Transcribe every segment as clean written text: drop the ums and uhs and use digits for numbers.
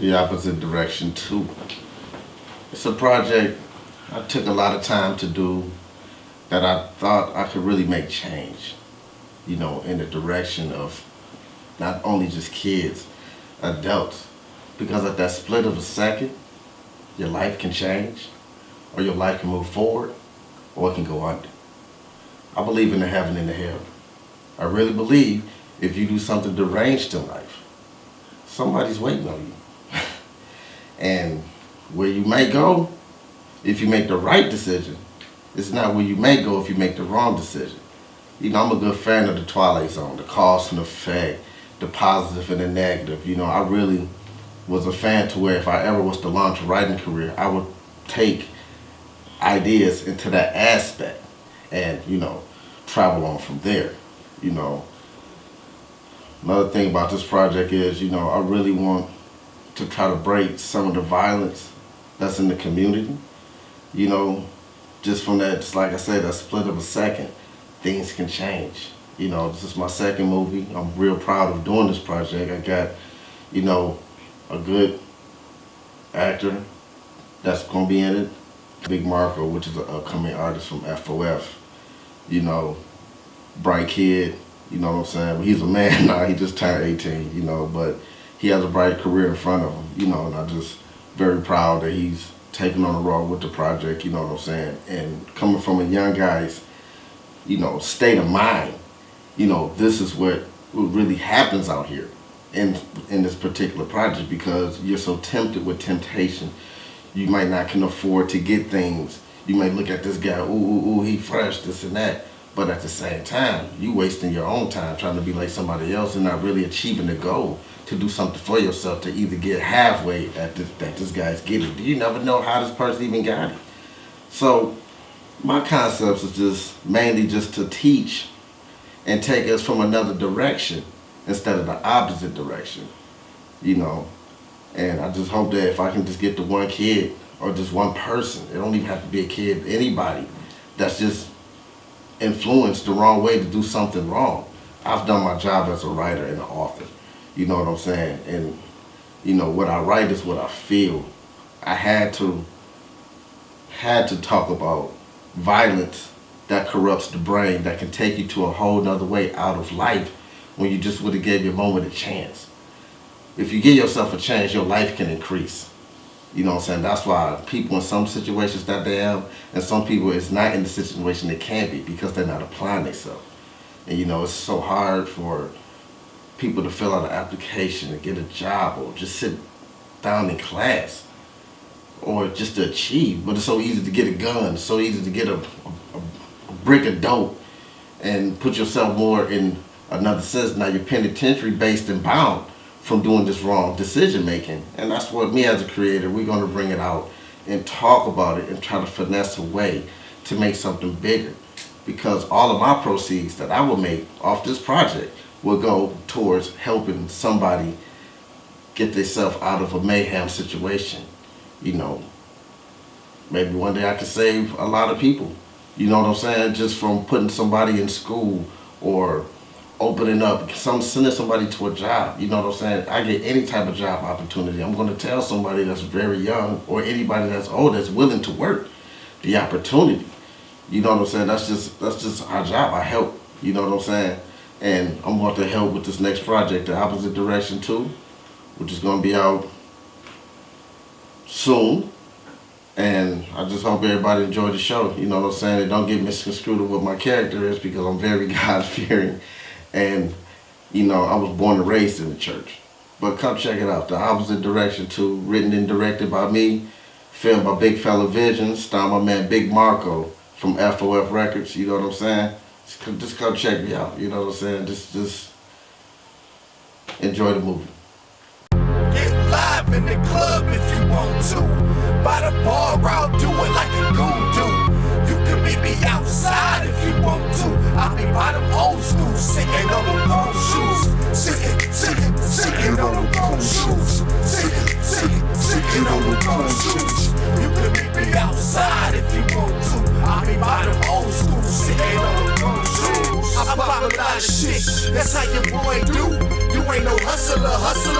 The Opposite Direction 2. It's a project I took a lot of time to do that I thought I could really make change, in the direction of not only just kids, adults. Because at that split of a second, your life can change, or your life can move forward, or it can go under. I believe in the heaven and the hell. I really believe if you do something deranged in life, somebody's waiting on you. And where you may go, if you make the right decision, it's not where you may go if you make the wrong decision. I'm a good fan of the Twilight Zone, the cause and effect, the positive and the negative. I really was a fan to where if I ever was to launch a writing career, I would take ideas into that aspect and, travel on from there. Another thing about this project is, I really want to try to break some of the violence that's in the community. Just from that, just like I said, that split of a second, things can change. This is my second movie. I'm real proud of doing this project. I got, a good actor that's gonna be in it. Big Marco, which is an upcoming artist from FOF. Bright kid, you know what I'm saying? But he's a man now, he just turned 18, but he has a bright career in front of him, and I'm just very proud that he's taking on the role with the project, you know what I'm saying? And coming from a young guy's, state of mind, this is what really happens out here in this particular project, because you're so tempted with temptation. You might not can afford to get things. You might look at this guy, ooh, he fresh, this and that. But at the same time, you wasting your own time trying to be like somebody else and not really achieving the goal to do something for yourself, to either get halfway at that this guy's getting. You never know how this person even got it. So my concepts is just mainly just to teach and take us from another direction instead of the opposite direction, And I just hope that if I can just get the one kid or just one person, it don't even have to be a kid, anybody that's just influenced the wrong way to do something wrong. I've done my job as a writer and an author, you know what I'm saying? And what I write is what I feel. I had to talk about violence that corrupts the brain, that can take you to a whole nother way out of life when you just would have gave your moment a chance. If you give yourself a chance, your life can increase. You know what I'm saying? That's why people in some situations that they have, and some people is not in the situation they can be because they're not applying themselves. And it's so hard for people to fill out an application and get a job or just sit down in class or just to achieve. But it's so easy to get a gun, it's so easy to get a brick of dope and put yourself more in another sense. Now you're penitentiary based and bound from doing this wrong decision making. And that's what me as a creator, we're gonna bring it out and talk about it and try to finesse a way to make something bigger. Because all of my proceeds that I will make off this project will go towards helping somebody get themselves out of a mayhem situation. Maybe one day I can save a lot of people. You know what I'm saying? Just from putting somebody in school or opening up, sending somebody to a job. You know what I'm saying? I get any type of job opportunity. I'm going to tell somebody that's very young or anybody that's old that's willing to work the opportunity. You know what I'm saying? That's just our job. I help. You know what I'm saying? And I'm going to help with this next project, The Opposite Direction 2, which is going to be out soon. And I just hope everybody enjoyed the show. You know what I'm saying? And don't get misconstrued with what my character is, because I'm very God-fearing. And, I was born and raised in the church. But come check it out. The Opposite Direction 2, written and directed by me, filmed by Big Fella Visions, starring my man Big Marco from FOF Records. You know what I'm saying? Just come check me out. You know what I'm saying? Just enjoy the movie. Get live in the club if you want to. By the bar, I'll do it like a goon do. You can meet me outside if you want to. I'll be by them old school, sitting on them gold shoes. Sitting on them gold shoes. Sitting on them gold shoes. You can meet me outside if you want to. I'll be by them old school, sitting on them gold shoes. I pop a lot of shit, that's how your boy do. You ain't no hustler,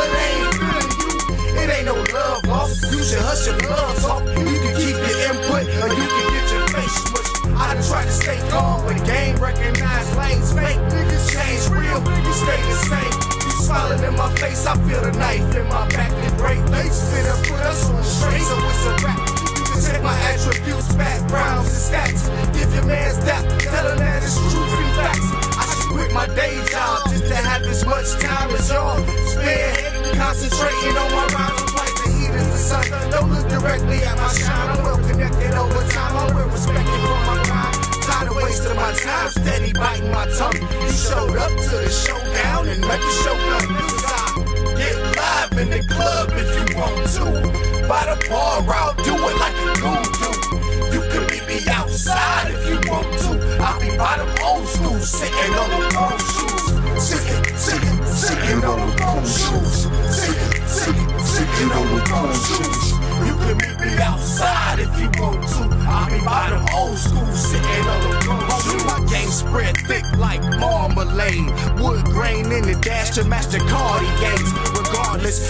they ain't feeling you. it ain't no love lost. You should hush your gloves off. You can keep your input, or you can get your face smushed. I done tried to stay calm, but game recognized lanes fake. Niggas change real, niggas stay the same. You smiling in my face, I feel the knife in my back and break. They spit up, put us on the straight, so it's a rap. You can check my attributes, backgrounds, and stats. Give your man's dap, tell him that it's truth and facts. I should quit my day job just to have as much time as y'all spare. Concentrating on my rhymes like the heat is the sun. Don't look directly at my shine. I'm well connected over time. I'm well respected for my crime. Tired of wasting my time, steady biting my tongue. You showed up to the showdown and let the show gun. Get live in the club if you want to. By the bar, I'll do it like a goon do. You can meet me outside if you want to. I'll be by them old school, sitting on the pro shoes. Sitting on the pro shoes. Sitting on the pro shoes. You can meet me outside if you want to. I'll be by them old school, sitting on the pro shoes. My game spread thick like marmalade. Wood grain in the dash to match the Cardi games. Regardless.